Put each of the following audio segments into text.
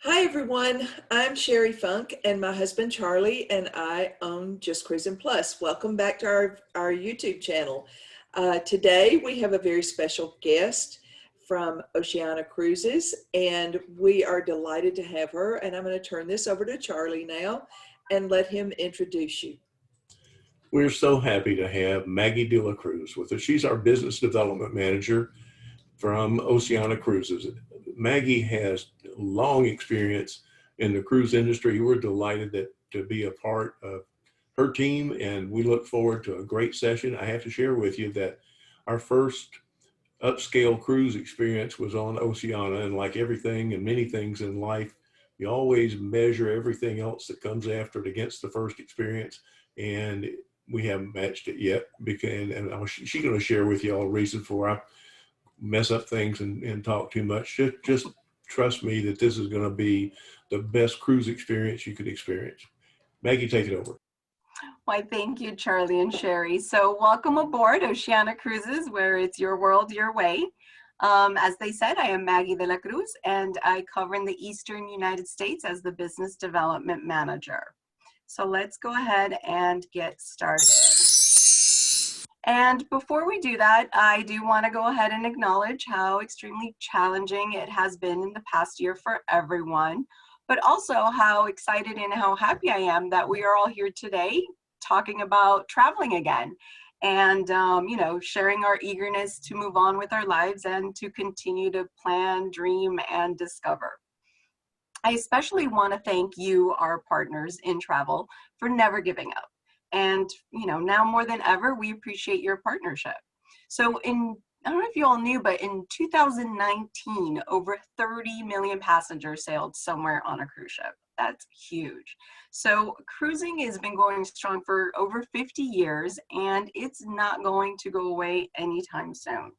Hi everyone, I'm Sherrie Funk and my husband Charlie and I own Just Cruisin Plus. Welcome back to our YouTube channel. Today we have a very special guest from Oceania Cruises and we are delighted to have her, and I'm going to turn this over to Charlie now and let him introduce you. We're so happy to have Maggie de la Cruz with us. She's our business development manager from Oceania Cruises. Maggie has long experience in the cruise industry. We're delighted to be a part of her team, and we look forward to a great session. I have to share with you that our first upscale cruise experience was on Oceania, and like everything and many things in life, you always measure everything else that comes after it against the first experience, and we haven't matched it yet. And she's going to share with you all the reason for I mess up things and talk too much. Just trust me that this is going to be the best cruise experience you could experience. Maggie, take it over. Why, thank you, Charlie and Sherrie. So welcome aboard Oceania Cruises, where it's your world, your way. As they said, I am Maggie de la Cruz, and I cover in the Eastern United States as the Business Development Manager. So let's go ahead and get started. And before we do that, I do want to go ahead and acknowledge how extremely challenging it has been in the past year for everyone, but also how excited and how happy I am that we are all here today talking about traveling again and, sharing our eagerness to move on with our lives and to continue to plan, dream, and discover. I especially want to thank you, our partners in travel, for never giving up. And, now more than ever, we appreciate your partnership. So I don't know if you all knew, but in 2019, over 30 million passengers sailed somewhere on a cruise ship. That's huge. So cruising has been going strong for over 50 years, and it's not going to go away anytime soon.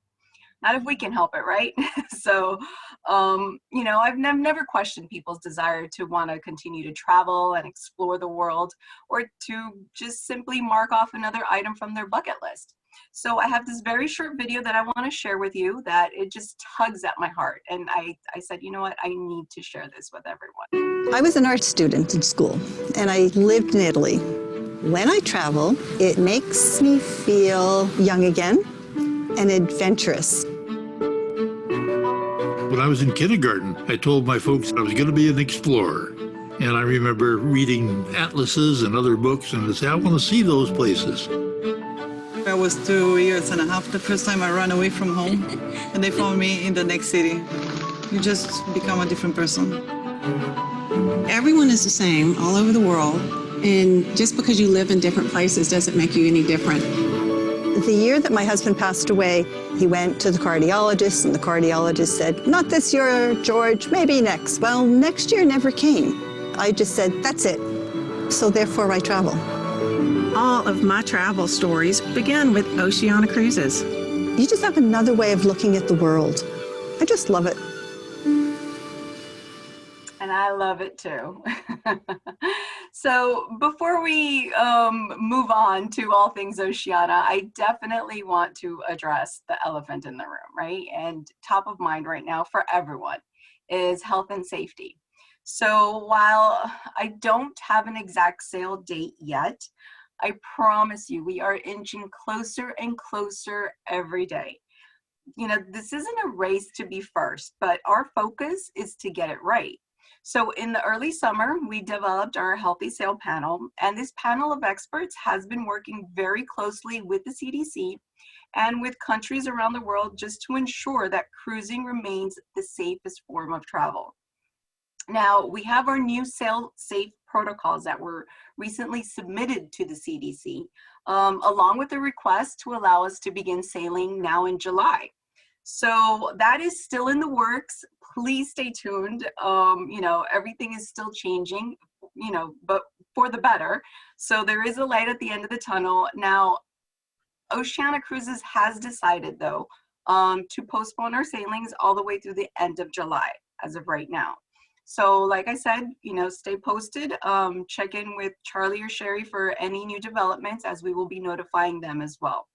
Not if we can help it, right? So, I've never questioned people's desire to want to continue to travel and explore the world, or to just simply mark off another item from their bucket list. So I have this very short video that I want to share with you that it just tugs at my heart. And I said, you know what, I need to share this with everyone. I was an art student in school, and I lived in Italy. When I travel, it makes me feel young again and adventurous. When I was in kindergarten, I told my folks I was going to be an explorer. And I remember reading atlases and other books, and I said, I want to see those places. I was 2 years and a half the first time I ran away from home, and they found me in the next city. You just become a different person. Everyone is the same all over the world, and just because you live in different places doesn't make you any different. The year that my husband passed away, he went to the cardiologist, and the cardiologist said, not this year, George, maybe next. Well, next year never came. I just said, that's it. So therefore I travel. All of my travel stories began with Oceania Cruises. You just have another way of looking at the world. I just love it. And I love it too. So before we move on to all things Oceania, I definitely want to address the elephant in the room, right? And top of mind right now for everyone is health and safety. So while I don't have an exact sail date yet, I promise you we are inching closer and closer every day. This isn't a race to be first, but our focus is to get it right. So in the early summer, we developed our Healthy Sail panel, and this panel of experts has been working very closely with the CDC and with countries around the world just to ensure that cruising remains the safest form of travel. Now, we have our new sail safe protocols that were recently submitted to the CDC, along with a request to allow us to begin sailing now in July. So that is still in the works. Please stay tuned. Everything is still changing, but for the better. So there is a light at the end of the tunnel. Now, Oceania Cruises has decided, though, to postpone our sailings all the way through the end of July as of right now. So like I said, stay posted. Check in with Charlie or Sherrie for any new developments, as we will be notifying them as well.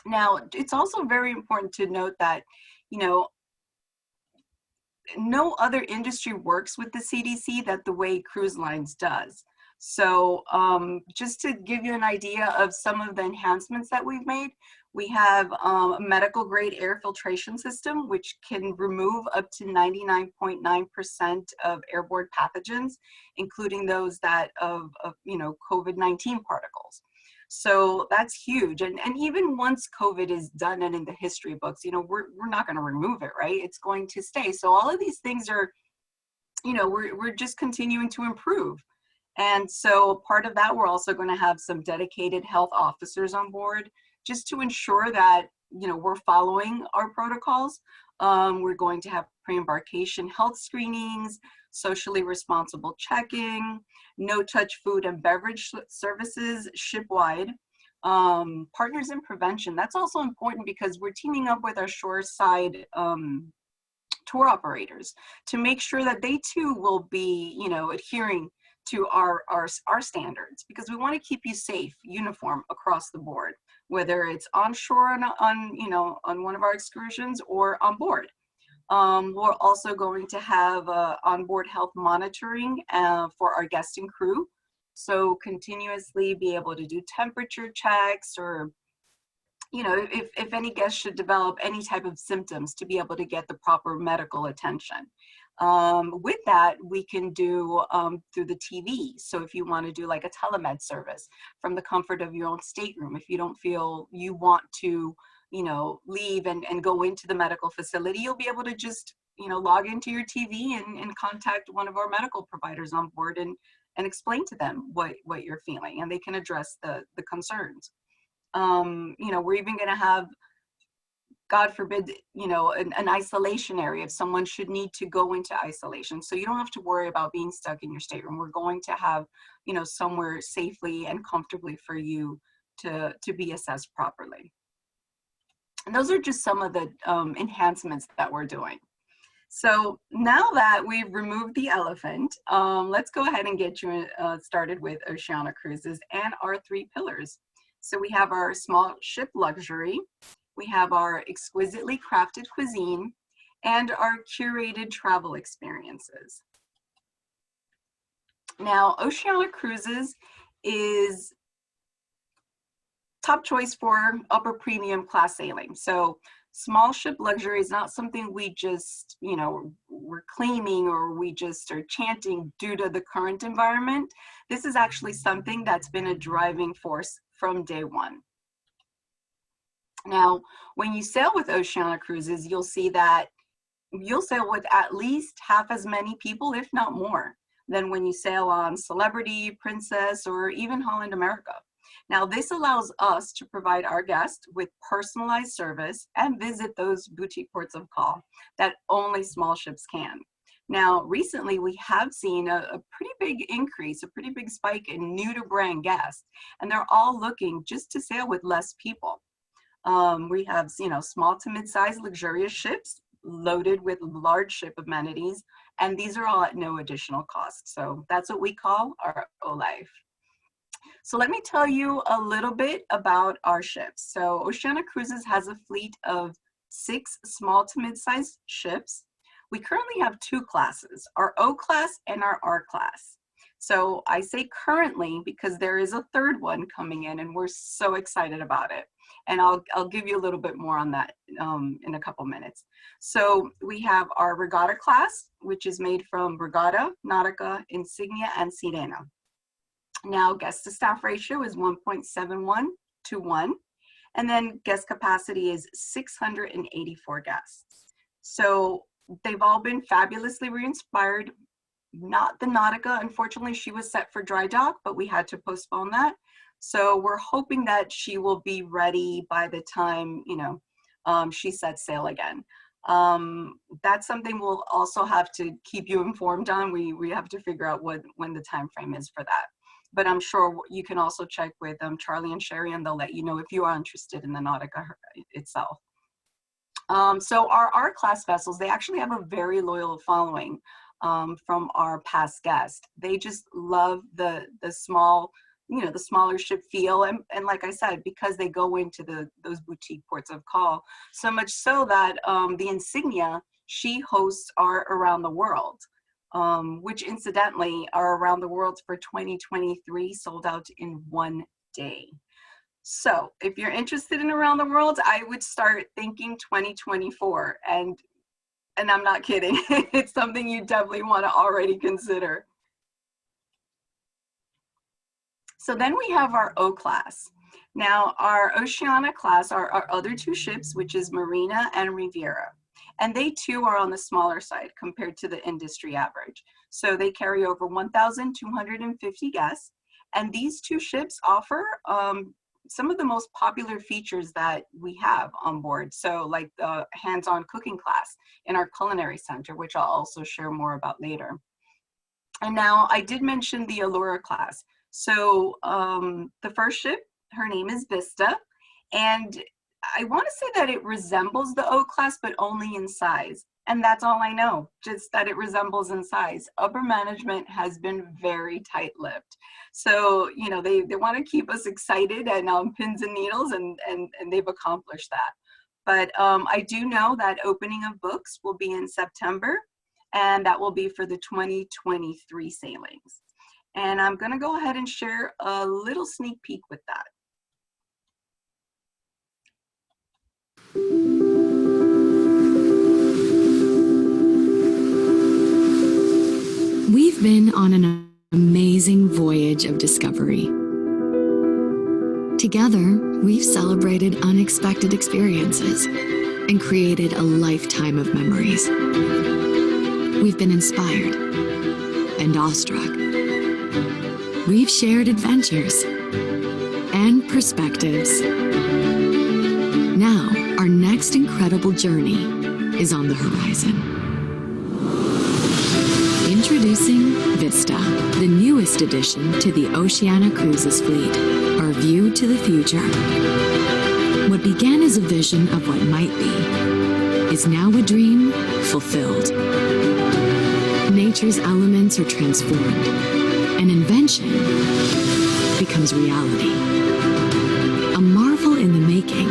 Now, it's also very important to note that, no other industry works with the CDC that the way cruise lines does. So just to give you an idea of some of the enhancements that we've made, we have a medical grade air filtration system, which can remove up to 99.9% of airborne pathogens, including those that of COVID-19 particles. So that's huge. And even once COVID is done and in the history books, we're not going to remove it, right? It's going to stay. So all of these things are, we're just continuing to improve. And so part of that, we're also going to have some dedicated health officers on board just to ensure that, we're following our protocols. We're going to have pre-embarkation health screenings, socially responsible checking, no-touch food and beverage services ship-wide, partners in prevention. That's also important because we're teaming up with our shoreside tour operators to make sure that they too will be, adhering to our standards, because we want to keep you safe, uniform across the board, whether it's onshore on one of our excursions or on board. We're also going to have onboard health monitoring for our guests and crew. So continuously be able to do temperature checks, or, if any guest should develop any type of symptoms, to be able to get the proper medical attention. With that, we can do through the TV. So if you want to do like a telemed service from the comfort of your own stateroom, if you don't feel you want to leave and go into the medical facility, you'll be able to just, log into your TV and contact one of our medical providers on board and explain to them what you're feeling, and they can address the concerns. We're even going to have, God forbid, an isolation area if someone should need to go into isolation. So you don't have to worry about being stuck in your stateroom. We're going to have, somewhere safely and comfortably for you to be assessed properly. And those are just some of the enhancements that we're doing. So now that we've removed the elephant, let's go ahead and get you started with Oceania Cruises and our 3 pillars. So we have our small ship luxury, we have our exquisitely crafted cuisine, and our curated travel experiences. Now, Oceania Cruises is top choice for upper premium class sailing. So small ship luxury is not something we just, we're claiming or we just are chanting due to the current environment. This is actually something that's been a driving force from day one. Now, when you sail with Oceania Cruises, you'll see that you'll sail with at least half as many people, if not more, than when you sail on Celebrity, Princess, or even Holland America. Now, this allows us to provide our guests with personalized service and visit those boutique ports of call that only small ships can. Now, recently, we have seen a pretty big increase, a pretty big spike in new to brand guests, and they're all looking just to sail with less people. We have, small to mid-sized luxurious ships loaded with large ship amenities, and these are all at no additional cost. So that's what we call our O-Life. So let me tell you a little bit about our ships. So Oceania Cruises has a fleet of 6 small to mid-sized ships. We currently have 2 classes, our O class and our R class. So I say currently because there is a 3rd one coming in, and we're so excited about it. And I'll give you a little bit more on that in a couple minutes. So we have our Regatta class, which is made from Regatta, Nautica, Insignia, and Sirena. Now, guest to staff ratio is 1.71 to 1. And then guest capacity is 684 guests. So they've all been fabulously re-inspired. Not the Nautica, unfortunately, she was set for dry dock, but we had to postpone that. So we're hoping that she will be ready by the time, she sets sail again. That's something we'll also have to keep you informed on. We have to figure out when the time frame is for that. But I'm sure you can also check with Charlie and Sherrie, and they'll let you know if you are interested in the Nautica itself. So our R-class vessels, they actually have a very loyal following from our past guests. They just love the small, the smaller ship feel. And like I said, because they go into those boutique ports of call, so much so that the Insignia she hosts are around the world, which incidentally are around the world for 2023, sold out in one day. So if you're interested in around the world, I would start thinking 2024, and I'm not kidding. It's something you definitely want to already consider. So then we have our O class. Now our Oceania class are our other two ships, which is Marina and Riviera. And they too are on the smaller side compared to the industry average. So they carry over 1,250 guests. And these two ships offer some of the most popular features that we have on board. So like the hands-on cooking class in our culinary center, which I'll also share more about later. And now I did mention the Allura class. So the first ship, her name is Vista. And I want to say that it resembles the O class, but only in size. And that's all I know, just that it resembles in size. Upper management has been very tight-lipped. So, you know, they want to keep us excited and on pins and needles, and they've accomplished that. But I do know that opening of books will be in September, and that will be for the 2023 sailings. And I'm going to go ahead and share a little sneak peek with that. We've been on an amazing voyage of discovery. Together, we've celebrated unexpected experiences and created a lifetime of memories. We've been inspired and awestruck. We've shared adventures and perspectives. Now, our next incredible journey is on the horizon. Introducing Vista, the newest addition to the Oceania Cruises fleet, our view to the future. What began as a vision of what might be is now a dream fulfilled. Nature's elements are transformed. An invention becomes reality. A marvel in the making,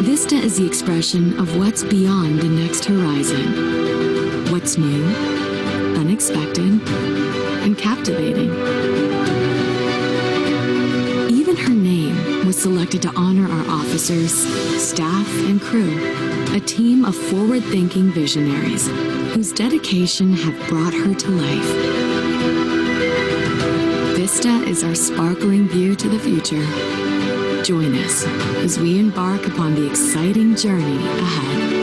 Vista is the expression of what's beyond the next horizon. What's new, unexpected, and captivating. Even her name was selected to honor our officers, staff, and crew, a team of forward-thinking visionaries whose dedication have brought her to life. Vista is our sparkling view to the future. Join us as we embark upon the exciting journey ahead.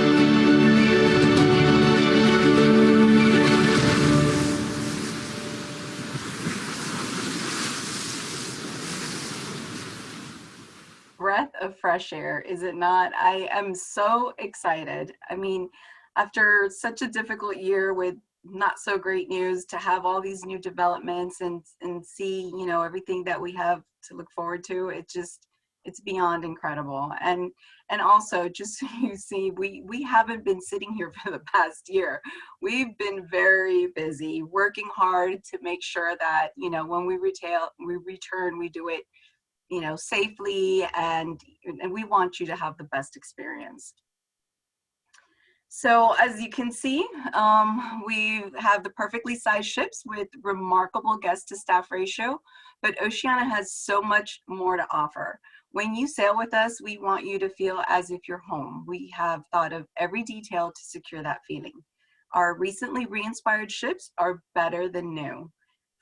Breath of fresh air, is it not? I am so excited. I mean, after such a difficult year with not so great news, to have all these new developments and see, you know, everything that we have to look forward to, it's beyond incredible. And also, just so you see, we haven't been sitting here for the past year. We've been very busy, working hard to make sure that, you know, when we return, we do it, you know, safely, and we want you to have the best experience. So as you can see, we have the perfectly sized ships with remarkable guest to staff ratio, but Oceania has so much more to offer. When you sail with us, we want you to feel as if you're home. We have thought of every detail to secure that feeling. Our recently re-inspired ships are better than new.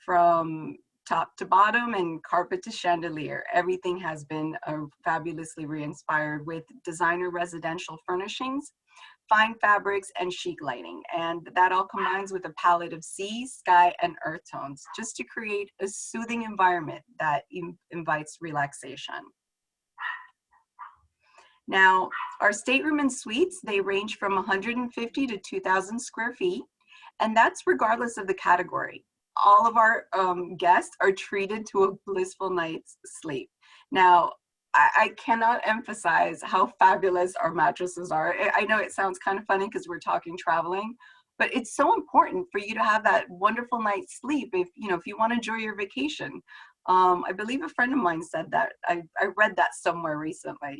From top to bottom and carpet to chandelier, everything has been fabulously re-inspired with designer residential furnishings, fine fabrics, and chic lighting. And that all combines with a palette of sea, sky, and earth tones, just to create a soothing environment that invites relaxation. Now, our stateroom and suites, they range from 150 to 2,000 square feet, and that's regardless of the category. All of our guests are treated to a blissful night's sleep. Now, I cannot emphasize how fabulous our mattresses are. I know it sounds kind of funny because we're talking traveling, but it's so important for you to have that wonderful night's sleep if you want to enjoy your vacation. I believe a friend of mine said that. I read that somewhere recently.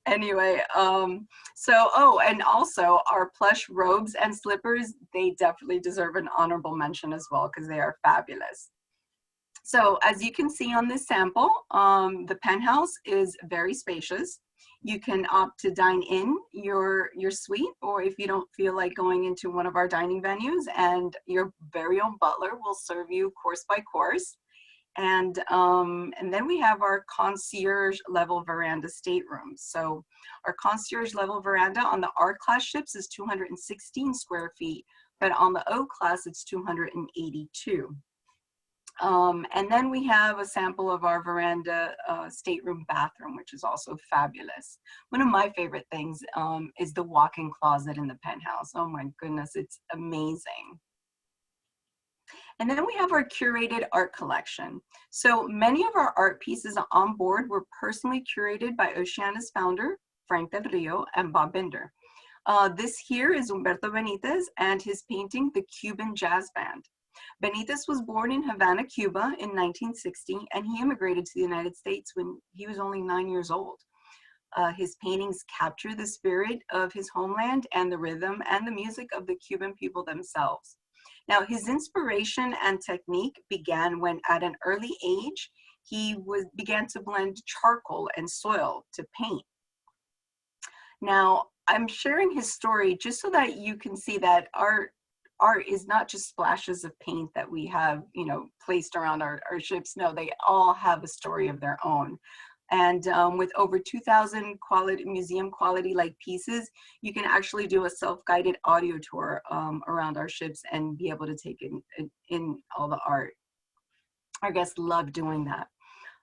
Anyway, oh, and also our plush robes and slippers, they definitely deserve an honorable mention as well because they are fabulous. So as you can see on this sample, the penthouse is very spacious. You can opt to dine in your suite, or if you don't feel like going into one of our dining venues, and your very own butler will serve you course by course. And then we have our concierge level veranda staterooms. So our concierge level veranda on the R class ships is 216 square feet, but on the O class it's 282. And then we have a sample of our veranda stateroom bathroom, which is also fabulous. One of my favorite things is the walk-in closet in the penthouse. Oh my goodness, it's amazing. And then we have our curated art collection. So many of our art pieces on board were personally curated by Oceania's founder, Frank Del Rio, and Bob Binder. This here is Humberto Benitez and his painting, The Cuban Jazz Band. Benitez was born in Havana, Cuba in 1960, and he immigrated to the United States when he was only 9 years old. His paintings capture the spirit of his homeland and the rhythm and the music of the Cuban people themselves. Now, his inspiration and technique began when, at an early age, he began to blend charcoal and soil to paint. Now, I'm sharing his story just so that you can see that art is not just splashes of paint that we have, placed around our ships. No, they all have a story of their own. And with over 2,000 museum quality like pieces, you can actually do a self-guided audio tour around our ships and be able to take in all the art. Our guests love doing that.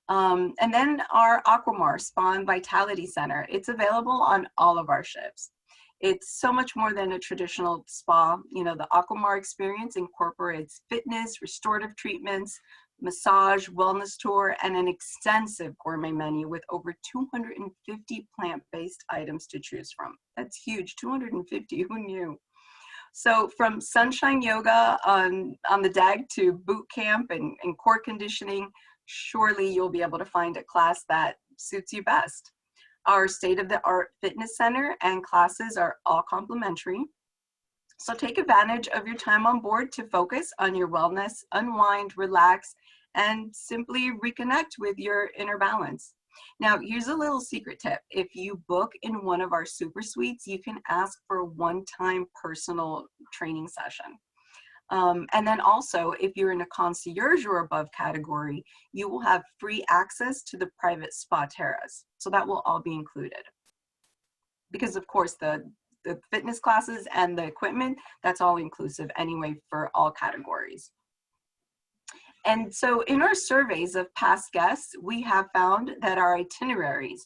And then our AQUAMAR Spa and Vitality Center. It's available on all of our ships. It's so much more than a traditional spa. The AQUAMAR experience incorporates fitness, restorative treatments, massage, wellness tour, and an extensive gourmet menu with over 250 plant-based items to choose from. That's huge, 250, who knew? So from sunshine yoga on the deck to boot camp and core conditioning, surely you'll be able to find a class that suits you best. Our state-of-the-art fitness center and classes are all complimentary. So take advantage of your time on board to focus on your wellness, unwind, relax, and simply reconnect with your inner balance. Now, here's a little secret tip. If you book in one of our super suites, you can ask for a one-time personal training session. And then also, if you're in a concierge or above category, you will have free access to the private spa terrace. So that will all be included. Because of course, the fitness classes and the equipment, that's all inclusive anyway for all categories. And so in our surveys of past guests, we have found that our itineraries,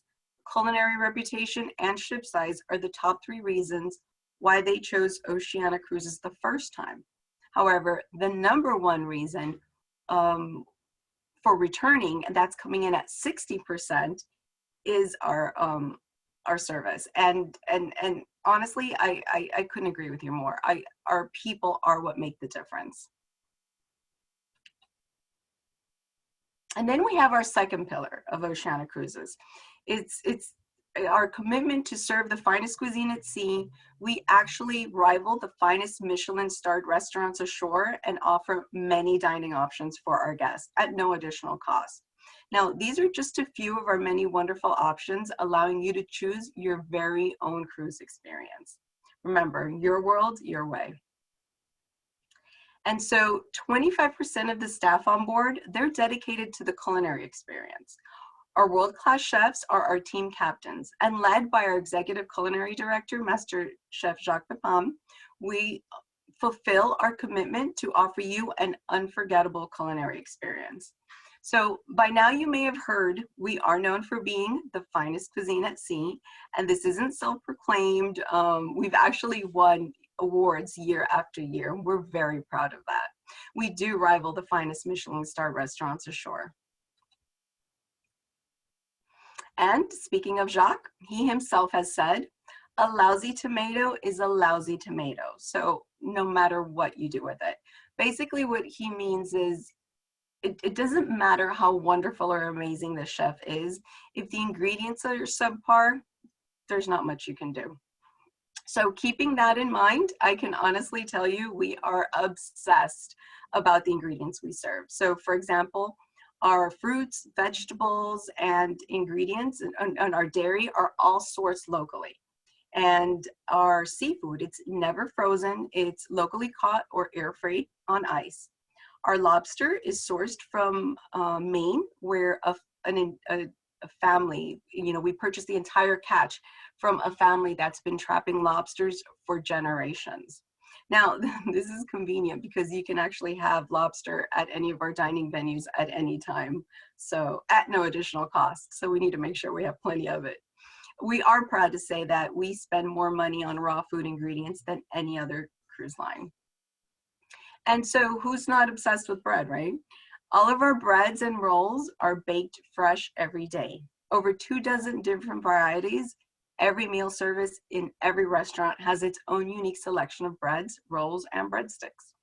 culinary reputation, and ship size are the top 3 reasons why they chose Oceania Cruises the first time. However, the number 1 reason for returning, and that's coming in at 60%, is our service. And honestly, I couldn't agree with you more. Our people are what make the difference. And then we have our second pillar of Oceania Cruises. It's our commitment to serve the finest cuisine at sea. We actually rival the finest Michelin-starred restaurants ashore and offer many dining options for our guests at no additional cost. Now, these are just a few of our many wonderful options, allowing you to choose your very own cruise experience. Remember, your world, your way. And so 25% of the staff on board, they're dedicated to the culinary experience. Our world-class chefs are our team captains, and led by our executive culinary director, Master Chef Jacques Pepin, we fulfill our commitment to offer you an unforgettable culinary experience. So by now you may have heard we are known for being the finest cuisine at sea, and this isn't self-proclaimed. We've actually won awards year after year. We're very proud of that. We do rival the finest Michelin-starred restaurants ashore. And speaking of Jacques, he himself has said, a lousy tomato is a lousy tomato. So no matter what you do with it. Basically what he means is it doesn't matter how wonderful or amazing the chef is. If the ingredients are subpar, there's not much you can do. So keeping that in mind, I can honestly tell you we are obsessed about the ingredients we serve. So for example, our fruits, vegetables, and ingredients and our dairy are all sourced locally. And our seafood, it's never frozen, it's locally caught or air freight on ice. Our lobster is sourced from Maine, where a family, you know, we purchased the entire catch from a family that's been trapping lobsters for generations. Now, this is convenient because you can actually have lobster at any of our dining venues at any time, so at no additional cost. So we need to make sure we have plenty of it. We are proud to say that we spend more money on raw food ingredients than any other cruise line. And so who's not obsessed with bread, right? All of our breads and rolls are baked fresh every day. Over 24 different varieties. Every meal service in every restaurant has its own unique selection of breads, rolls, and breadsticks.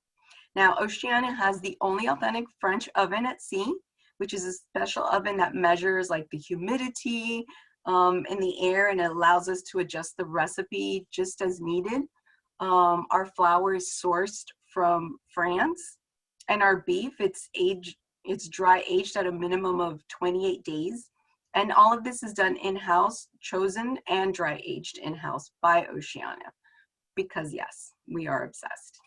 Now, Oceania has the only authentic French oven at sea, which is a special oven that measures like the humidity in the air, and it allows us to adjust the recipe just as needed. Our flour is sourced from France, and our beef, it's dry aged at a minimum of 28 days. And all of this is done in-house, chosen and dry aged in-house by Oceania, because yes, we are obsessed.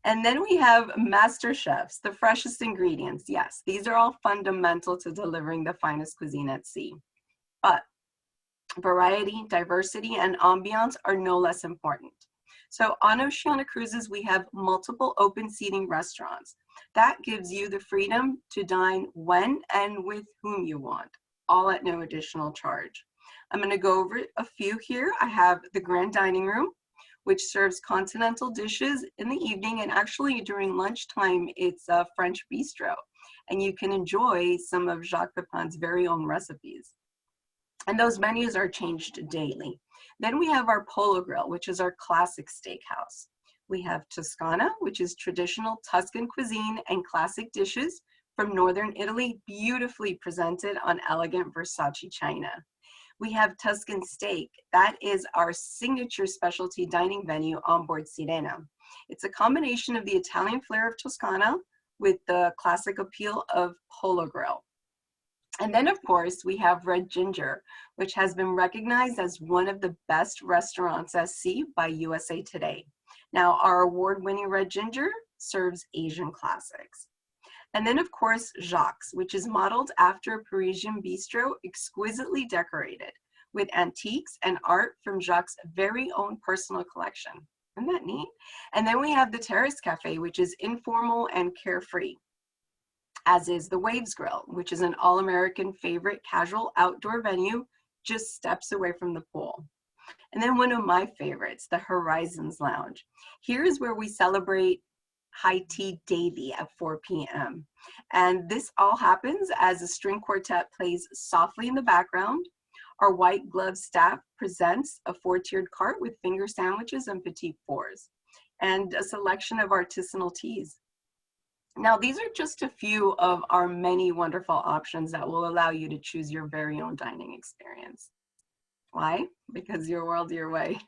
And then we have master chefs, the freshest ingredients. Yes, these are all fundamental to delivering the finest cuisine at sea. But variety, diversity, and ambiance are no less important. So on Oceania Cruises, we have multiple open seating restaurants. That gives you the freedom to dine when and with whom you want, all at no additional charge. I'm going to go over a few here. I have the Grand Dining Room, which serves continental dishes in the evening, and actually during lunchtime, it's a French bistro, and you can enjoy some of Jacques Pepin's very own recipes. And those menus are changed daily. Then we have our Polo Grill, which is our classic steakhouse. We have Toscana, which is traditional Tuscan cuisine and classic dishes from Northern Italy, beautifully presented on elegant Versace china. We have Tuscan Steak. That is our signature specialty dining venue on board Sirena. It's a combination of the Italian flair of Toscana with the classic appeal of Polo Grill. And then, of course, we have Red Ginger, which has been recognized as one of the best restaurants at sea by USA Today. Now, our award-winning Red Ginger serves Asian classics. And then, of course, Jacques, which is modeled after a Parisian bistro, exquisitely decorated with antiques and art from Jacques' very own personal collection. Isn't that neat? And then we have the Terrace Cafe, which is informal and carefree, as is the Waves Grill, which is an all-American favorite casual outdoor venue just steps away from the pool. And then one of my favorites, the Horizons Lounge. Here is where we celebrate high tea daily at 4 p.m. And this all happens as a string quartet plays softly in the background. Our white glove staff presents a 4-tiered cart with finger sandwiches and petit fours, and a selection of artisanal teas. Now, these are just a few of our many wonderful options that will allow you to choose your very own dining experience. Why? Because your world, your way.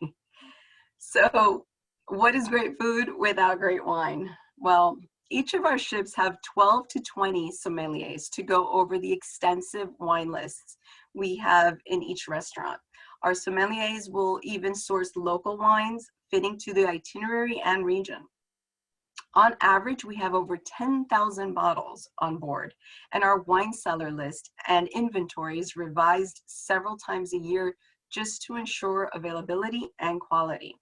So, what is great food without great wine? Well, each of our ships have 12 to 20 sommeliers to go over the extensive wine lists we have in each restaurant. Our sommeliers will even source local wines fitting to the itinerary and region. On average, we have over 10,000 bottles on board, and our wine cellar list and inventory is revised several times a year just to ensure availability and quality.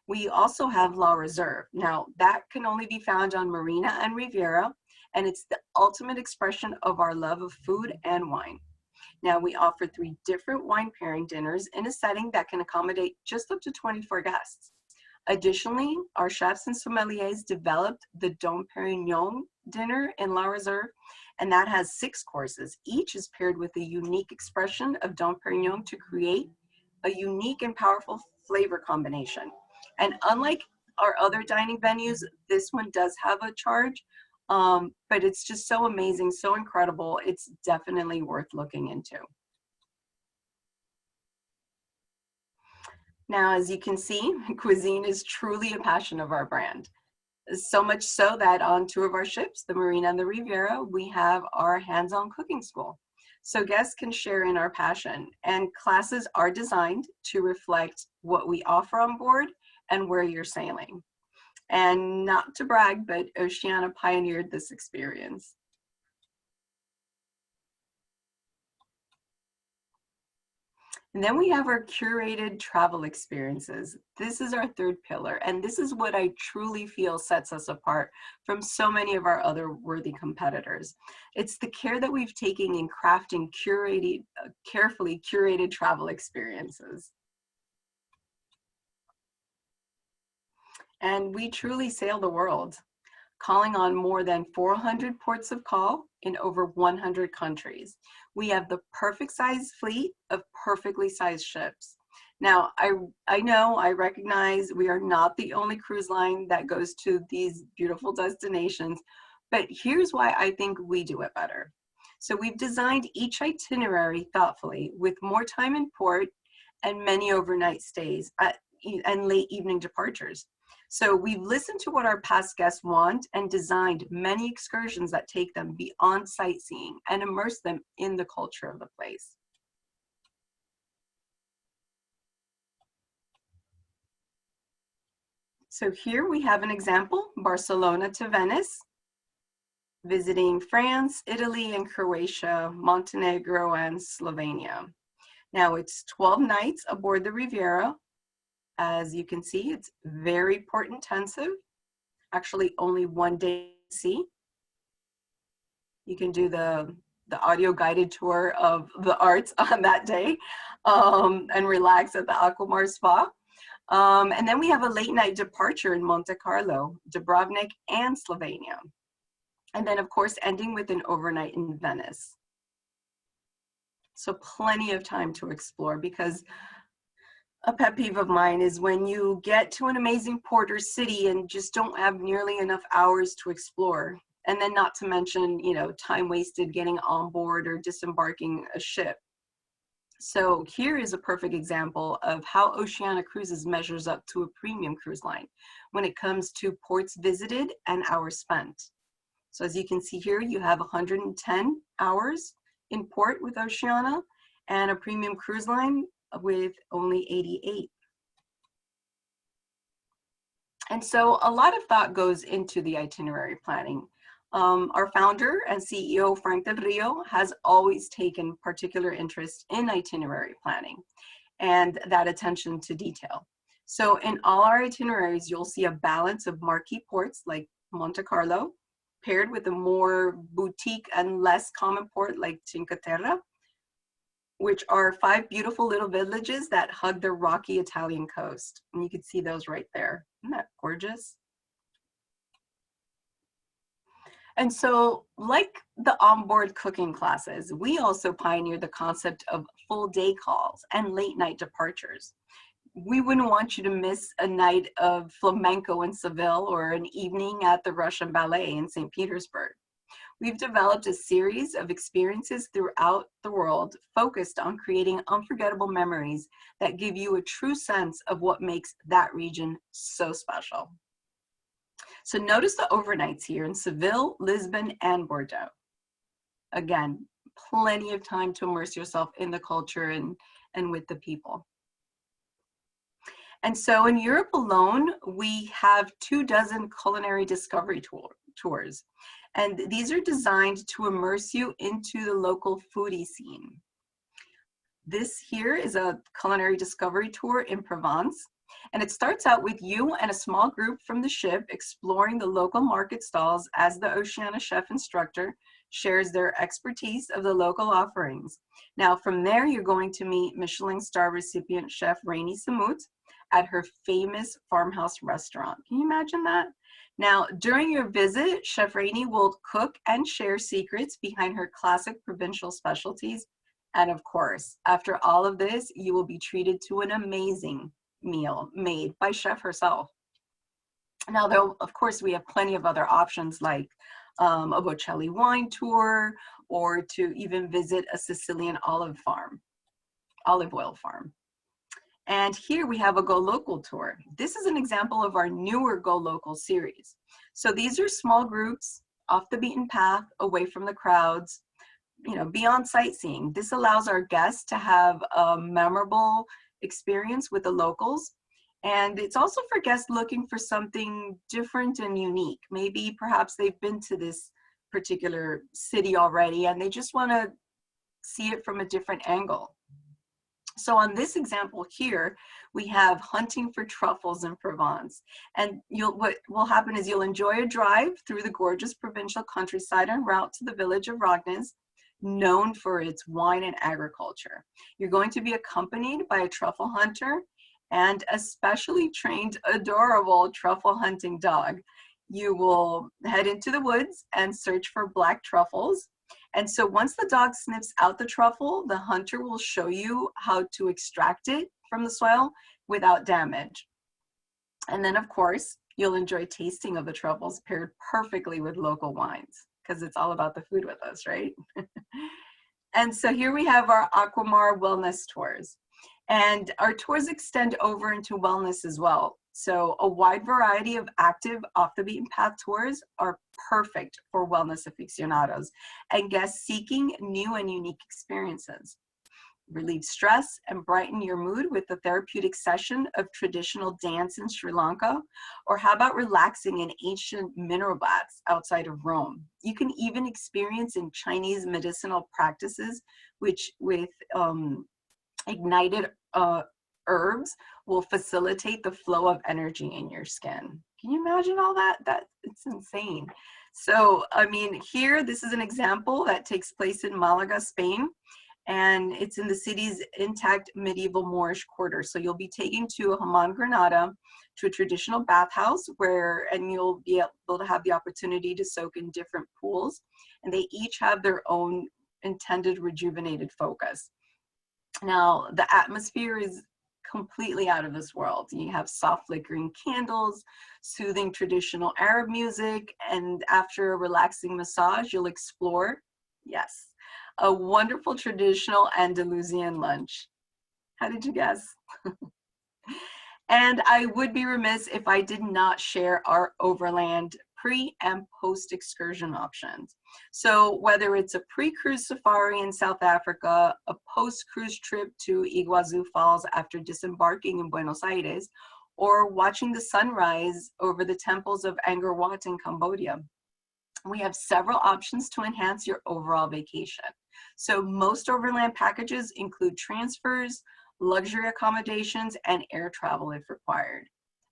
We also have La Reserve. Now, that can only be found on Marina and Riviera, and it's the ultimate expression of our love of food and wine. Now, we offer 3 different wine pairing dinners in a setting that can accommodate just up to 24 guests. Additionally, our chefs and sommeliers developed the Dom Perignon dinner in La Reserve, and that has 6 courses. Each is paired with a unique expression of Dom Perignon to create a unique and powerful flavor combination. And unlike our other dining venues, this one does have a charge. But it's just so amazing, so incredible. It's definitely worth looking into. Now, as you can see, cuisine is truly a passion of our brand. So much so that on two of our ships, the Marina and the Riviera, we have our hands-on cooking school. So guests can share in our passion, and classes are designed to reflect what we offer on board and where you're sailing. And not to brag, but Oceania pioneered this experience. And then we have our curated travel experiences. This is our third pillar, and this is what I truly feel sets us apart from so many of our other worthy competitors. It's the care that we've taken in crafting carefully curated travel experiences. And we truly sail the world, calling on more than 400 ports of call in over 100 countries. We have the perfect size fleet of perfectly sized ships. Now, I recognize we are not the only cruise line that goes to these beautiful destinations, but here's why I think we do it better. So we've designed each itinerary thoughtfully with more time in port and many overnight stays and late evening departures. So we've listened to what our past guests want and designed many excursions that take them beyond sightseeing and immerse them in the culture of the place. So here we have an example, Barcelona to Venice, visiting France, Italy, and Croatia, Montenegro, and Slovenia. Now it's 12 nights aboard the Riviera. As you can see, it's very port intensive. Actually, only 1 day at sea. You can do the audio guided tour of the arts on that day and relax at the AQUAMAR spa. And then we have a late night departure in Monte Carlo, Dubrovnik, and Slovenia. And then, of course, ending with an overnight in Venice. So plenty of time to explore, because a pet peeve of mine is when you get to an amazing port or city and just don't have nearly enough hours to explore. And then not to mention, you know, time wasted getting on board or disembarking a ship. So here is a perfect example of how Oceania Cruises measures up to a premium cruise line when it comes to ports visited and hours spent. So as you can see here, you have 110 hours in port with Oceania and a premium cruise line with only 88. And so a lot of thought goes into the itinerary planning. Our founder and CEO, Frank Del Rio, has always taken particular interest in itinerary planning and that attention to detail. So in all our itineraries, you'll see a balance of marquee ports like Monte Carlo, paired with a more boutique and less common port like Cinque Terre, which are 5 beautiful little villages that hug the rocky Italian coast. And you can see those right there. Isn't that gorgeous? And so, like the onboard cooking classes, we also pioneered the concept of full day calls and late night departures. We wouldn't want you to miss a night of flamenco in Seville or an evening at the Russian Ballet in St. Petersburg. We've developed a series of experiences throughout the world focused on creating unforgettable memories that give you a true sense of what makes that region so special. So notice the overnights here in Seville, Lisbon, and Bordeaux. Again, plenty of time to immerse yourself in the culture and with the people. And so in Europe alone, we have 24 culinary discovery tours. And these are designed to immerse you into the local foodie scene. This here is a culinary discovery tour in Provence. And it starts out with you and a small group from the ship exploring the local market stalls as the Oceania chef instructor shares their expertise of the local offerings. Now from there, you're going to meet Michelin star recipient chef Rainey Samut at her famous farmhouse restaurant. Can you imagine that? Now, during your visit, Chef Rainey will cook and share secrets behind her classic provincial specialties. And of course, after all of this, you will be treated to an amazing meal made by chef herself. Now, though, of course, we have plenty of other options like a Bocelli wine tour, or to even visit a Sicilian olive oil farm. And here we have a Go Local tour. This is an example of our newer Go Local series. So these are small groups off the beaten path, away from the crowds, you know, beyond sightseeing. This allows our guests to have a memorable experience with the locals. And it's also for guests looking for something different and unique. Maybe perhaps they've been to this particular city already and they just want to see it from a different angle. So on this example here, we have hunting for truffles in Provence. And what will happen is you'll enjoy a drive through the gorgeous provincial countryside en route to the village of Rognes, known for its wine and agriculture. You're going to be accompanied by a truffle hunter and a specially trained, adorable truffle hunting dog. You will head into the woods and search for black truffles. And so once the dog sniffs out the truffle, the hunter will show you how to extract it from the soil without damage. And then of course, you'll enjoy tasting of the truffles paired perfectly with local wines, because it's all about the food with us, right? And so here we have our AQUAMAR wellness tours. And our tours extend over into wellness as well. So a wide variety of active off the beaten path tours are perfect for wellness aficionados and guests seeking new and unique experiences. Relieve stress and brighten your mood with a therapeutic session of traditional dance in Sri Lanka, or how about relaxing in ancient mineral baths outside of Rome? You can even experience in Chinese medicinal practices, which with ignited herbs will facilitate the flow of energy in your skin. Can you imagine all that? It's insane. So, I mean, here, this is an example that takes place in Malaga, Spain, and it's in the city's intact medieval Moorish quarter. So you'll be taken to Hammam Granada, to a traditional bathhouse and you'll be able to have the opportunity to soak in different pools, and they each have their own intended rejuvenated focus. Now, the atmosphere is completely out of this world. You have soft flickering candles, soothing traditional Arab music, and after a relaxing massage, you'll explore, yes, a wonderful traditional Andalusian lunch. How did you guess? And I would be remiss if I did not share our overland pre and post excursion options. So whether it's a pre-cruise safari in South Africa, a post-cruise trip to Iguazu Falls after disembarking in Buenos Aires, or watching the sunrise over the temples of Angkor Wat in Cambodia, we have several options to enhance your overall vacation. So most overland packages include transfers, luxury accommodations, and air travel if required.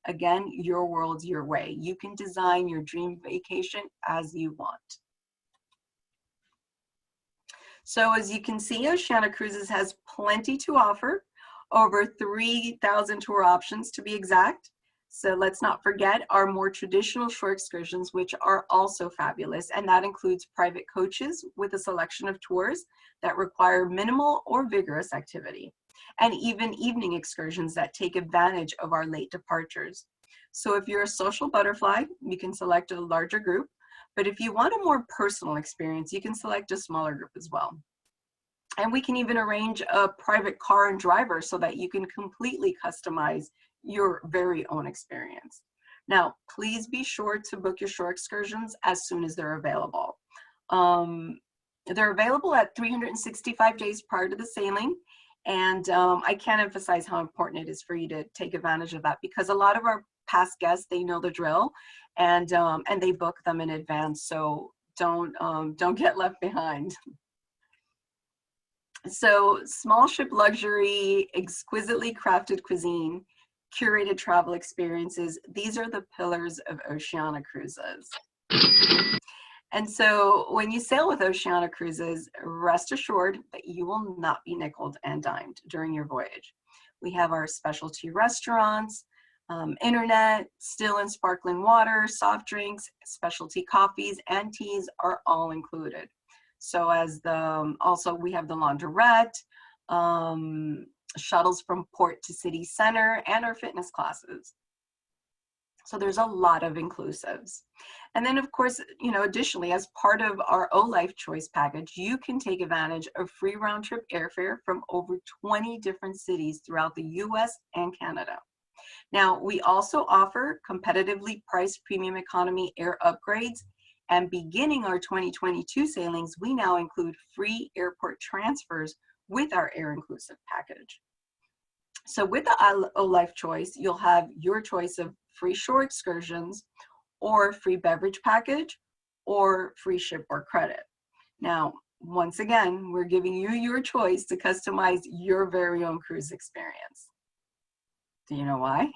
Again, your world, your way. You can design your dream vacation as you want. So as you can see, Oceania Cruises has plenty to offer, over 3,000 tour options to be exact. So let's not forget our more traditional shore excursions, which are also fabulous. And that includes private coaches with a selection of tours that require minimal or vigorous activity, and even evening excursions that take advantage of our late departures. So if you're a social butterfly, you can select a larger group, but if you want a more personal experience, you can select a smaller group as well. And we can even arrange a private car and driver so that you can completely customize your very own experience. Now, please be sure to book your shore excursions as soon as they're available. They're available at 365 days prior to the sailing. And I can't emphasize how important it is for you to take advantage of that, because a lot of our past guests, they know the drill, and they book them in advance. So don't get left behind. So small ship luxury, exquisitely crafted cuisine, curated travel experiences, these are the pillars of Oceania Cruises. And so when you sail with Oceania Cruises, rest assured that you will not be nickeled and dimed during your voyage. We have our specialty restaurants, internet, still and sparkling water, soft drinks, specialty coffees, and teas are all included. So also we have the laundrette, shuttles from port to city center, and our fitness classes. So there's a lot of inclusives. And then of course, you know, additionally, as part of our O Life Choice package, you can take advantage of free round trip airfare from over 20 different cities throughout the US and Canada. Now, we also offer competitively priced premium economy air upgrades, and beginning our 2022 sailings, we now include free airport transfers with our air inclusive package. So with the O Life Choice, you'll have your choice of free shore excursions or free beverage package or free shipboard credit. Now, once again, we're giving you your choice to customize your very own cruise experience. Do you know why?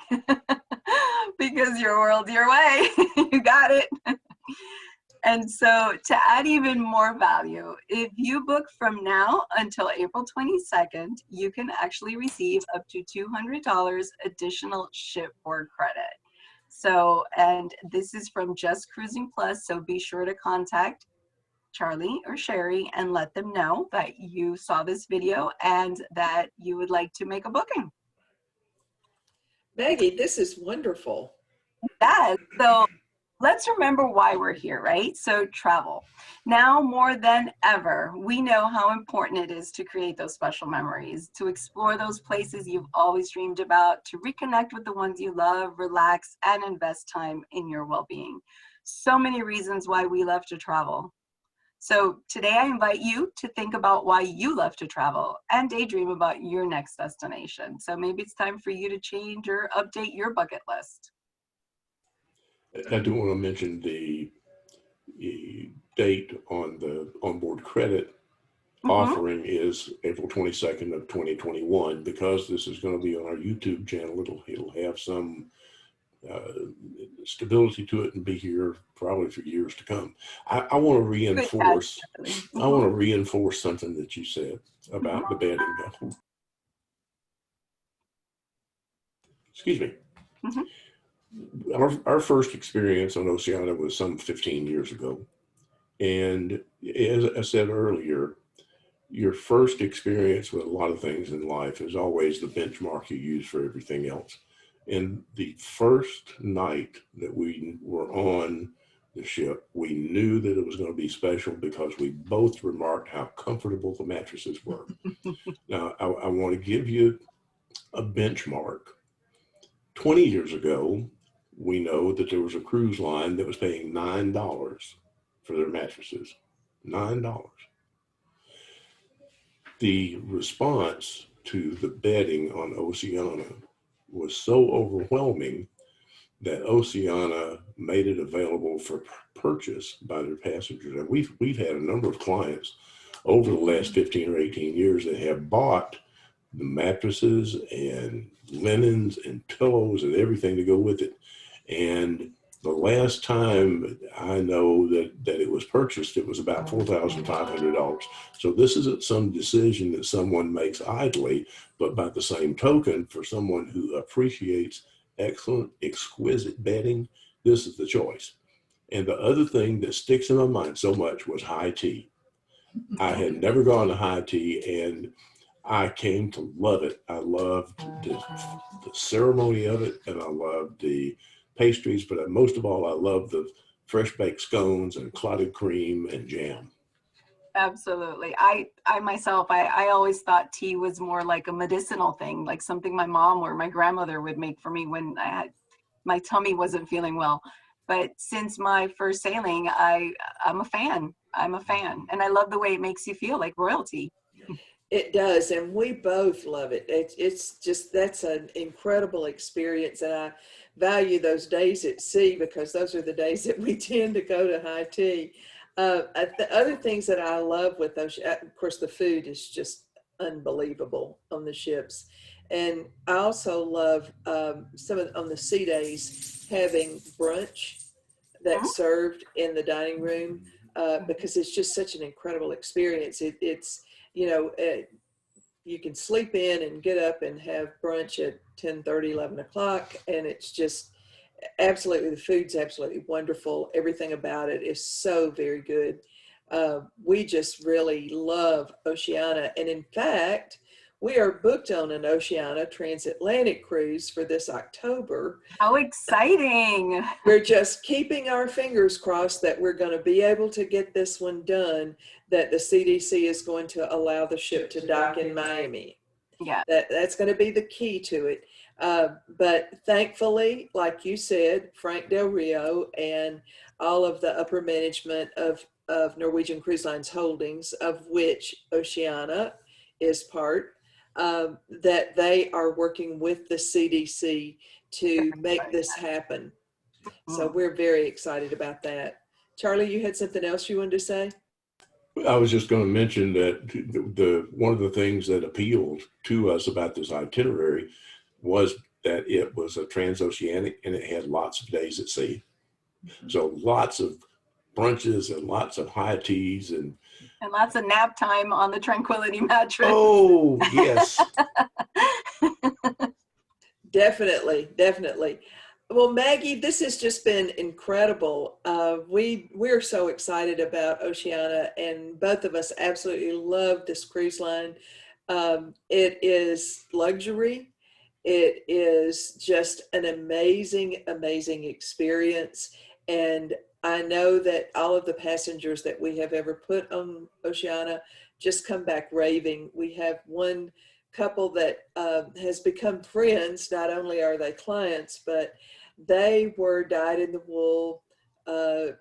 Because your world, your way. You got it. And so to add even more value, if you book from now until April 22nd, you can actually receive up to $200 additional shipboard credit. So, and this is from Just Cruisin Plus, so be sure to contact Charlie or Sherrie and let them know that you saw this video and that you would like to make a booking. Maggie, this is wonderful. Yes, so let's remember why we're here, right? So travel. Now more than ever, we know how important it is to create those special memories, to explore those places you've always dreamed about, to reconnect with the ones you love, relax, and invest time in your well-being. So many reasons why we love to travel. So today I invite you to think about why you love to travel and daydream about your next destination. So maybe it's time for you to change or update your bucket list. I do want to mention the date on the onboard credit offering is April 22nd of 2021. Because this is going to be on our YouTube channel, it'll have some stability to it and be here probably for years to come. I want to reinforce something that you said about the bedding. Excuse me. Our first experience on Oceania was some 15 years ago. And as I said earlier, your first experience with a lot of things in life is always the benchmark you use for everything else. And the first night that we were on the ship, we knew that it was going to be special because we both remarked how comfortable the mattresses were. Now, I want to give you a benchmark. 20 years ago, we know that there was a cruise line that was paying $9 for their mattresses. $9. The response to the bedding on Oceania was so overwhelming that Oceania made it available for purchase by their passengers. And we've had a number of clients over the last 15 or 18 years that have bought the mattresses and linens and pillows and everything to go with it. And the last time I know that it was purchased, it was about $4,500. So this isn't some decision that someone makes idly, but by the same token, for someone who appreciates excellent, exquisite bedding, this is the choice. And the other thing that sticks in my mind so much was high tea. I had never gone to high tea, and I came to love it. I loved the ceremony of it, and I loved the pastries, but most of all, I love the fresh baked scones and clotted cream and jam. Absolutely. I myself, I always thought tea was more like a medicinal thing, like something my mom or my grandmother would make for me when my tummy wasn't feeling well. But since my first sailing, I'm a fan. I'm a fan. And I love the way it makes you feel like royalty. It does, and we both love it. It's just, that's an incredible experience, and I value those days at sea because those are the days that we tend to go to high tea. The other things that I love with those, of course, the food is just unbelievable on the ships, and I also love some of on the sea days having brunch that's served in the dining room because it's just such an incredible experience. It's you know, you can sleep in and get up and have brunch at 10:30, 11 o'clock. And it's just absolutely, the food's absolutely wonderful. Everything about it is so very good. We just really love Oceania. And in fact, we are booked on an Oceania transatlantic cruise for this October. How exciting. We're just keeping our fingers crossed that we're going to be able to get this one done, that the CDC is going to allow the ship to dock in Miami. Yeah. That's going to be the key to it. But thankfully, like you said, Frank Del Rio and all of the upper management of Norwegian Cruise Lines Holdings, of which Oceania is part, that they are working with the CDC to make this happen. So we're very excited about that. Charlie, you had something else you wanted to say? I was just going to mention that one of the things that appealed to us about this itinerary was that it was a transoceanic and it had lots of days at sea. So lots of brunches and lots of high teas and lots of nap time on the Tranquility mattress. Oh, yes. Definitely, definitely. Well, Maggie, this has just been incredible. We're so excited about Oceania, and both of us absolutely love this cruise line. It is luxury. It is just an amazing, amazing experience. And I know that all of the passengers that we have ever put on Oceania just come back raving. We have one couple that has become friends. Not only are they clients, but they were dyed-in-the-wool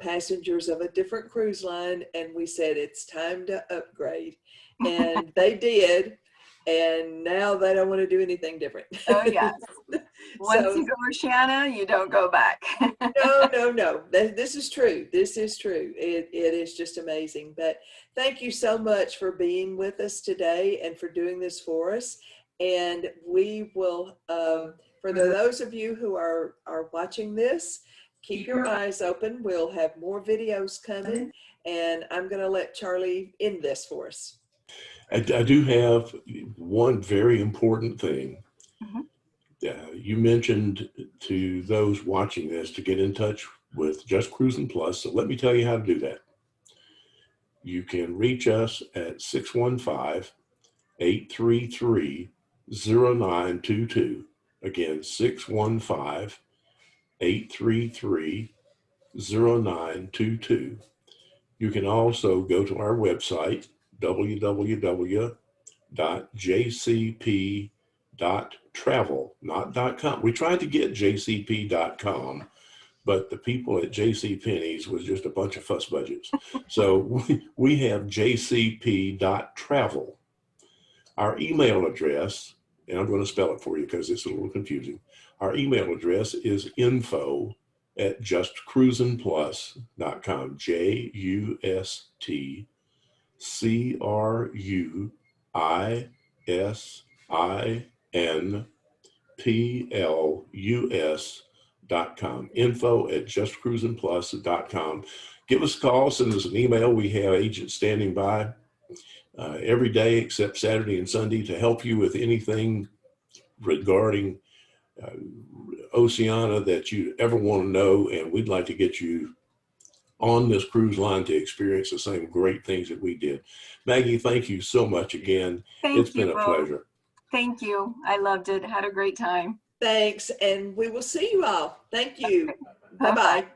passengers of a different cruise line, and we said it's time to upgrade, and they did, and now they don't want to do anything different. Oh yes. Once you go Oceania, you don't go back. No. This is true. This is true. It is just amazing. But thank you so much for being with us today and for doing this for us. And we will, for those of you who are watching this, keep your eyes open. We'll have more videos coming, and I'm going to let Charlie end this for us. I do have one very important thing. You mentioned to those watching this to get in touch with Just Cruisin Plus. So let me tell you how to do that. You can reach us at 615-833-0922. Again, 615-833-0922. You can also go to our website, www.jcp.travel, not .com. We tried to get jcp.com, but the people at JCPenney's was just a bunch of fuss budgets. So we have jcp.travel. Our email address, and I'm going to spell it for you because it's a little confusing. Our email address is info@justcruisinplus.com, JustCruisinPlus.com, info@justcruisinplus.com. Give us a call, send us an email. We have agents standing by every day except Saturday and Sunday to help you with anything regarding Oceania that you ever want to know, and we'd like to get you on this cruise line to experience the same great things that we did. Maggie, thank you so much again. It's been a pleasure. Thank you. I loved it. Had a great time. Thanks, and we will see you all. Thank you. Bye-bye.